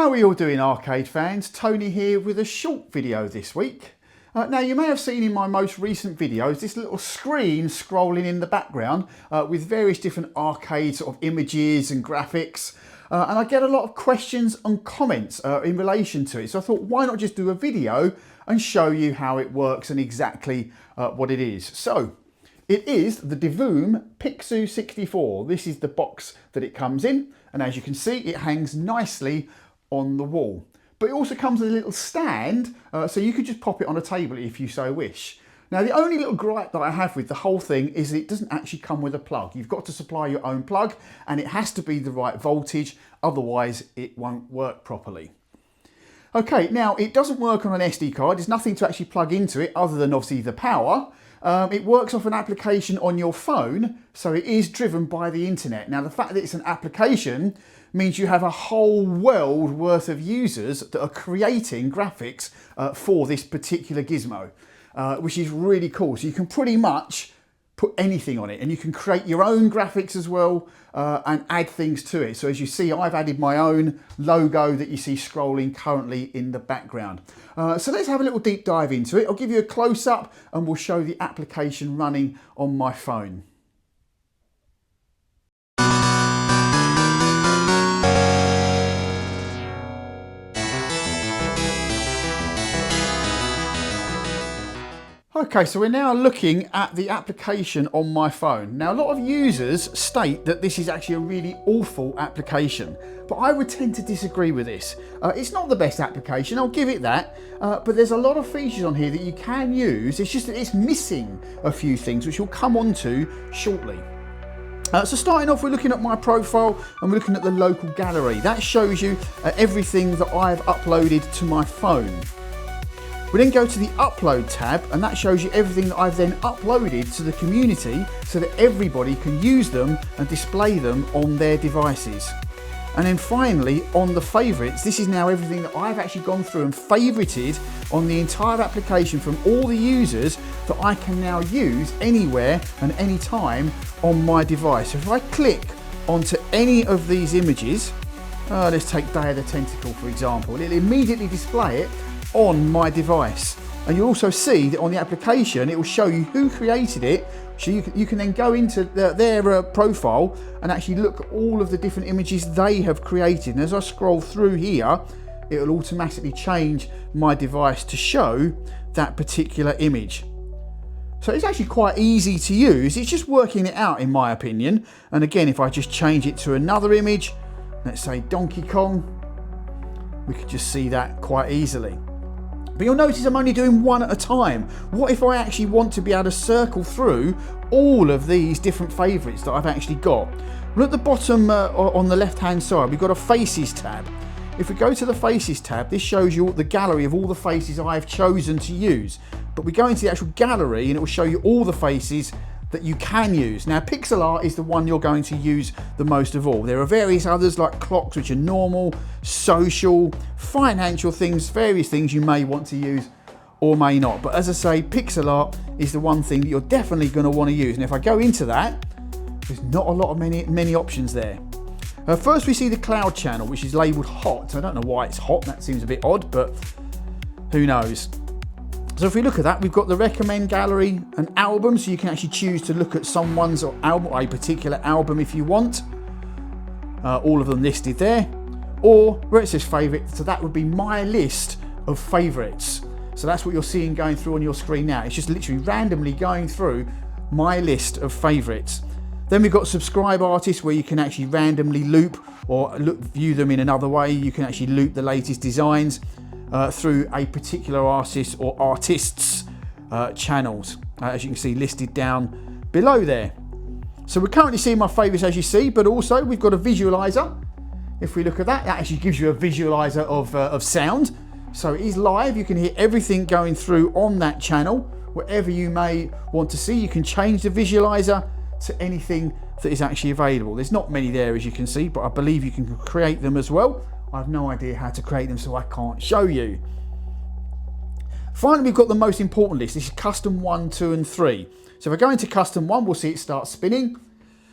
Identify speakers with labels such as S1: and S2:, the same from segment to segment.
S1: How are we all doing, arcade fans? Tony here with a short video this week. Now you may have seen in my most recent videos this little screen scrolling in the background with various different arcade sort of images and graphics. And I get a lot of questions and comments in relation to it. So I thought, why not just do a video and show you how it works and exactly what it is. So it is the Divoom Pixoo 64. This is the box that it comes in. And as you can see, it hangs nicely on the wall. But it also comes with a little stand, so you could just pop it on a table if you so wish. Now the only little gripe that I have with the whole thing is that it doesn't actually come with a plug. You've got to supply your own plug and it has to be the right voltage, otherwise it won't work properly. Okay, now it doesn't work on an SD card. There's nothing to actually plug into it other than obviously the power. It works off an application on your phone, so it is driven by the internet. Now the fact that it's an application means you have a whole world worth of users that are creating graphics for this particular gizmo, which is really cool. So you can pretty much put anything on it and you can create your own graphics as well and add things to it. So as you see, I've added my own logo that you see scrolling currently in the background. So let's have a little deep dive into it. I'll give you a close-up and we'll show the application running on my phone. Okay, so we're now looking at the application on my phone. Now, a lot of users state that this is actually a really awful application, but I would tend to disagree with this. It's not the best application, I'll give it that, but there's a lot of features on here that you can use. It's just that it's missing a few things, which we'll come on to shortly. So starting off, we're looking at my profile and we're looking at the local gallery. That shows you everything that I've uploaded to my phone. We then go to the upload tab and that shows you everything that I've then uploaded to the community so that everybody can use them and display them on their devices. And then finally on the favourites, this is now everything that I've actually gone through and favourited on the entire application from all the users that I can now use anywhere and anytime on my device. So if I click onto any of these images, let's take Day of the Tentacle for example, it'll immediately display it on my device. And you'll also see that on the application it will show you who created it, so you can then go into their profile and actually look at all of the different images they have created. And as I scroll through here, it will automatically change my device to show that particular image. So it's actually quite easy to use. It's just working it out in my opinion. And again, if I just change it to another image, let's say Donkey Kong, we could just see that quite easily. But you'll notice I'm only doing one at a time. What if I actually want to be able to circle through all of these different favourites that I've actually got? Well, at the bottom on the left hand side, we've got a Faces tab. If we go to the Faces tab, this shows you the gallery of all the faces I've chosen to use. But we go into the actual gallery and it will show you all the faces that you can use. Now pixel art is the one you're going to use the most of all. There are various others like clocks, which are normal, social, financial things, various things you may want to use or may not. But as I say, pixel art is the one thing that you're definitely going to want to use. And if I go into that, there's not a lot of many options there. First we see the cloud channel, which is labelled hot. I don't know why it's hot, that seems a bit odd, but who knows. So if we look at that, we've got the recommend gallery and album, so you can actually choose to look at someone's album, or a particular album if you want. All of them listed there. Or where it says favourite, so that would be my list of favourites. So that's what you're seeing going through on your screen now. It's just literally randomly going through my list of favourites. Then we've got subscribe artists, where you can actually randomly loop or view them in another way. You can actually loop the latest designs through a particular artist or artists' channels, as you can see listed down below there. So we're currently seeing my favourites as you see, but also we've got a visualizer. If we look at that, that actually gives you a visualizer of sound. So it is live, you can hear everything going through on that channel. Whatever you may want to see, you can change the visualizer to anything that is actually available. There's not many there as you can see, but I believe you can create them as well. I have no idea how to create them, so I can't show you. Finally, we've got the most important list. This is custom 1, 2 and 3. So if I go into custom 1, we'll see it start spinning.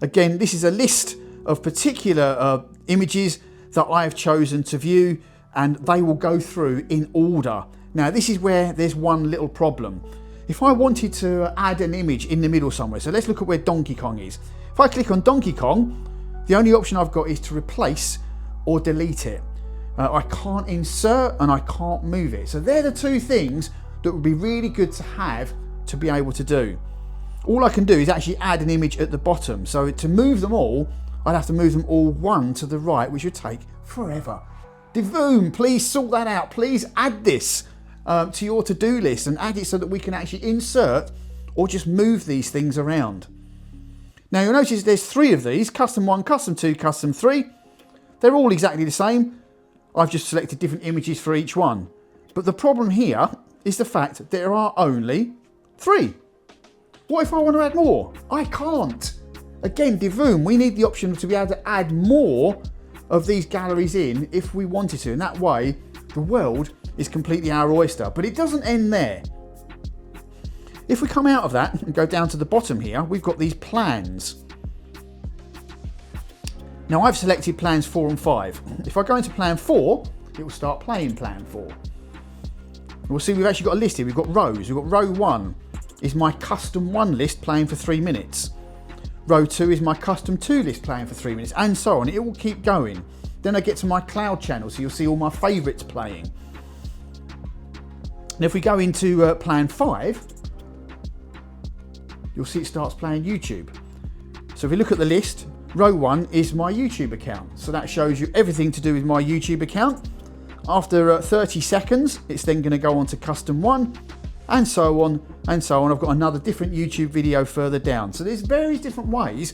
S1: Again, this is a list of particular images that I've chosen to view and they will go through in order. Now this is where there's one little problem. If I wanted to add an image in the middle somewhere, so let's look at where Donkey Kong is. If I click on Donkey Kong, the only option I've got is to replace or delete it. I can't insert and I can't move it. So they're the two things that would be really good to have to be able to do. All I can do is actually add an image at the bottom. So to move them all, I'd have to move them all one to the right, which would take forever. Divoom, please sort that out. Please add this to your to-do list and add it so that we can actually insert or just move these things around. Now you'll notice there's 3 of these, custom 1, custom 2, custom 3. They're all exactly the same. I've just selected different images for each one. But the problem here is the fact that there are only 3. What if I want to add more? I can't. Again, Divoom, we need the option to be able to add more of these galleries in if we wanted to. And that way, the world is completely our oyster. But it doesn't end there. If we come out of that and go down to the bottom here, we've got these plans. Now I've selected plans 4 and 5. If I go into plan 4, it will start playing plan 4. We'll see we've actually got a list here. We've got rows. We've got row 1 is my custom 1 list playing for 3 minutes. Row 2 is my custom 2 list playing for 3 minutes, and so on. It will keep going. Then I get to my cloud channel, so you'll see all my favourites playing. And if we go into plan 5, you'll see it starts playing YouTube. So if we look at the list, row 1 is my YouTube account. So that shows you everything to do with my YouTube account. After 30 seconds, it's then going to go on to custom 1, and so on and so on. I've got another different YouTube video further down. So there's various different ways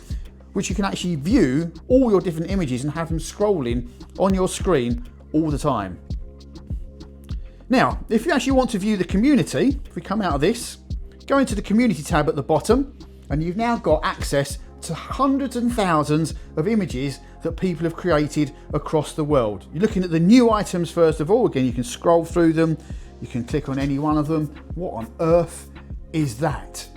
S1: which you can actually view all your different images and have them scrolling on your screen all the time. Now, if you actually want to view the community, if we come out of this, go into the community tab at the bottom, and you've now got access to hundreds and thousands of images that people have created across the world. You're looking at the new items first of all. Again, you can scroll through them. You can click on any one of them. What on earth is that?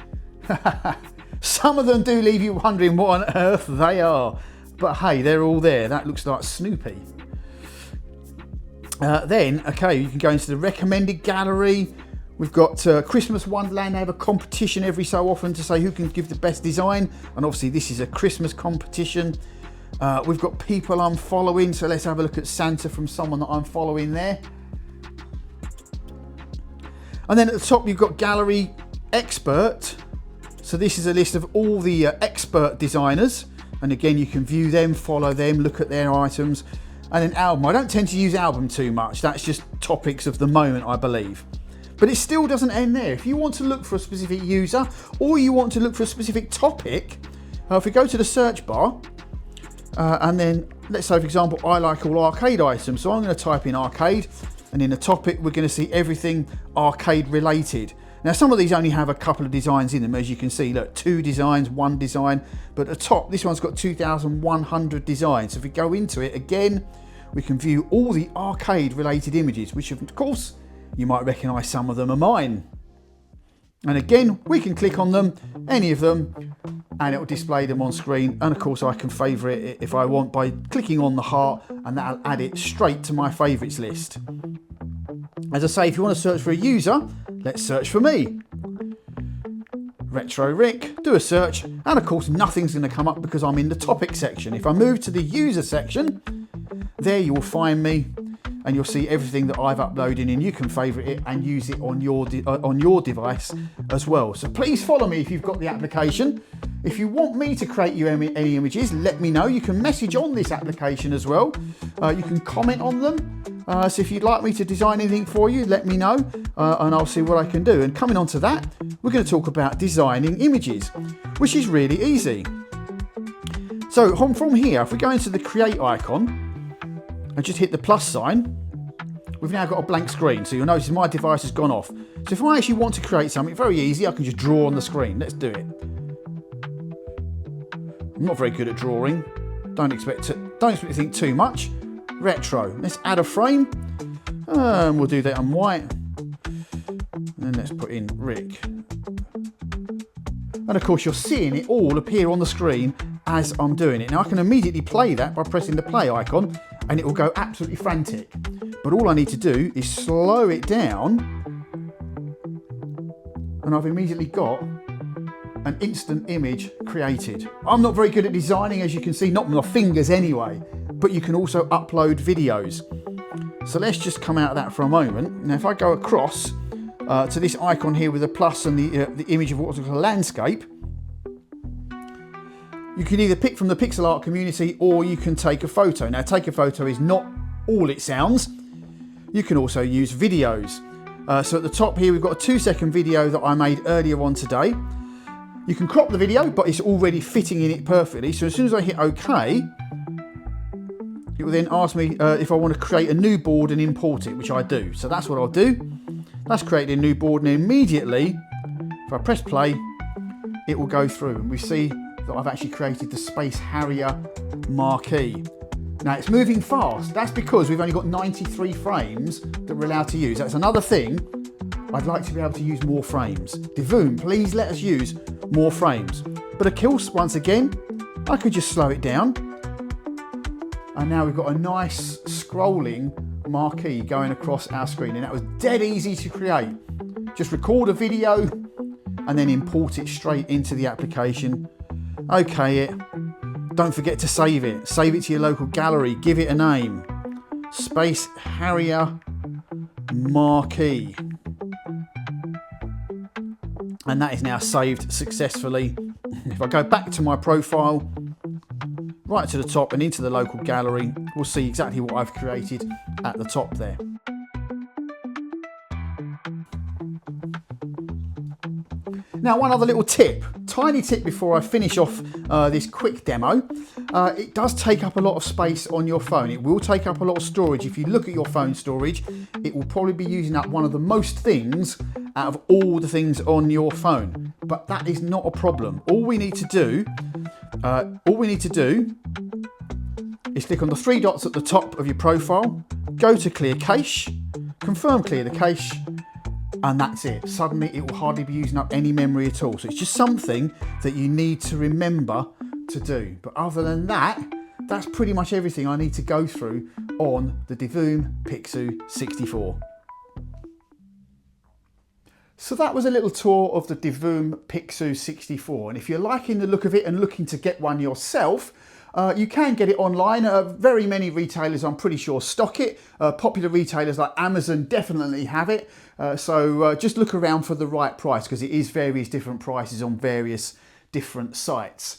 S1: Some of them do leave you wondering what on earth they are. But hey, they're all there. That looks like Snoopy. Then, okay, you can go into the recommended gallery. We've got Christmas Wonderland. They have a competition every so often to say who can give the best design. And obviously this is a Christmas competition. We've got people I'm following. So let's have a look at Santa from someone that I'm following there. And then at the top, you've got Gallery Expert. So this is a list of all the expert designers. And again, you can view them, follow them, look at their items. And then album. I don't tend to use album too much. That's just topics of the moment, I believe. But it still doesn't end there. If you want to look for a specific user or you want to look for a specific topic, if we go to the search bar, and then let's say, for example, I like all arcade items. So I'm going to type in arcade, and in the topic, we're going to see everything arcade related. Now, some of these only have a couple of designs in them, as you can see. Look, 2 designs, 1 design, but at the top, this one's got 2,100 designs. So if we go into it again, we can view all the arcade related images, which of course, you might recognise some of them are mine. And again, we can click on them, any of them, and it will display them on screen. And of course, I can favourite it if I want by clicking on the heart, and that'll add it straight to my favourites list. As I say, if you want to search for a user, let's search for me. RetroRicc, do a search, and of course, nothing's going to come up because I'm in the topic section. If I move to the user section, there you will find me, and you'll see everything that I've uploaded, and you can favourite it and use it on your device as well. So please follow me if you've got the application. If you want me to create you any images, let me know. You can message on this application as well. You can comment on them. So if you'd like me to design anything for you, let me know, and I'll see what I can do. And coming on to that, we're going to talk about designing images, which is really easy. So from here, if we go into the create icon, and just hit the plus sign, we've now got a blank screen. So you'll notice my device has gone off. So if I actually want to create something, very easy, I can just draw on the screen. Let's do it. I'm not very good at drawing. Don't expect to think too much. Retro. Let's add a frame. We'll do that on white. And then let's put in Rick. And of course, you're seeing it all appear on the screen as I'm doing it. Now I can immediately play that by pressing the play icon, and it will go absolutely frantic. But all I need to do is slow it down, and I've immediately got an instant image created. I'm not very good at designing, as you can see, not with my fingers anyway, but you can also upload videos. So let's just come out of that for a moment. Now if I go across to this icon here with a plus and the image of what's called a landscape, you can either pick from the pixel art community or you can take a photo. Now take a photo is not all it sounds. You can also use videos. So at the top here we've got a 2-second video that I made earlier on today. You can crop the video, but it's already fitting in it perfectly. So as soon as I hit OK, it will then ask me if I want to create a new board and import it, which I do. So that's what I'll do. That's created a new board, and immediately, if I press play, it will go through, and we see that I've actually created the Space Harrier marquee. Now it's moving fast. That's because we've only got 93 frames that we're allowed to use. That's another thing. I'd like to be able to use more frames. Divoom, please let us use more frames. But of course, once again, I could just slow it down. And now we've got a nice scrolling marquee going across our screen. And that was dead easy to create. Just record a video and then import it straight into the application. Okay it. Don't forget to save it. Save it to your local gallery. Give it a name. Space Harrier marquee. And that is now saved successfully. If I go back to my profile, right to the top and into the local gallery, we'll see exactly what I've created at the top there. Now one other little tip, tiny tip before I finish off this quick demo. It does take up a lot of space on your phone. It will take up a lot of storage. If you look at your phone storage, it will probably be using up one of the most things out of all the things on your phone. But that is not a problem. All we need to do is click on the 3 dots at the top of your profile, go to clear cache, confirm clear the cache, and that's it. Suddenly it will hardly be using up any memory at all. So it's just something that you need to remember to do. But other than that, that's pretty much everything I need to go through on the Divoom Pixoo 64. So that was a little tour of the Divoom Pixoo 64. And if you're liking the look of it and looking to get one yourself, you can get it online. Very many retailers, I'm pretty sure, stock it. Popular retailers like Amazon definitely have it. So just look around for the right price, because it is various different prices on various different sites.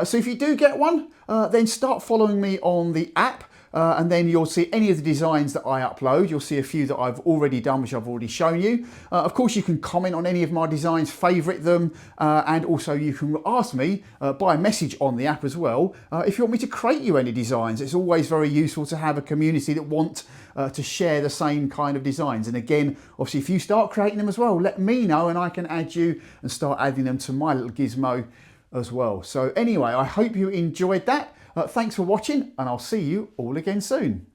S1: So if you do get one, then start following me on the app. And then you'll see any of the designs that I upload. You'll see a few that I've already done, which I've already shown you. Of course, you can comment on any of my designs, favourite them, and also you can ask me by message on the app as well if you want me to create you any designs. It's always very useful to have a community that want to share the same kind of designs. And again, obviously, if you start creating them as well, let me know and I can add you and start adding them to my little gizmo as well. So anyway, I hope you enjoyed that. Thanks for watching, and I'll see you all again soon.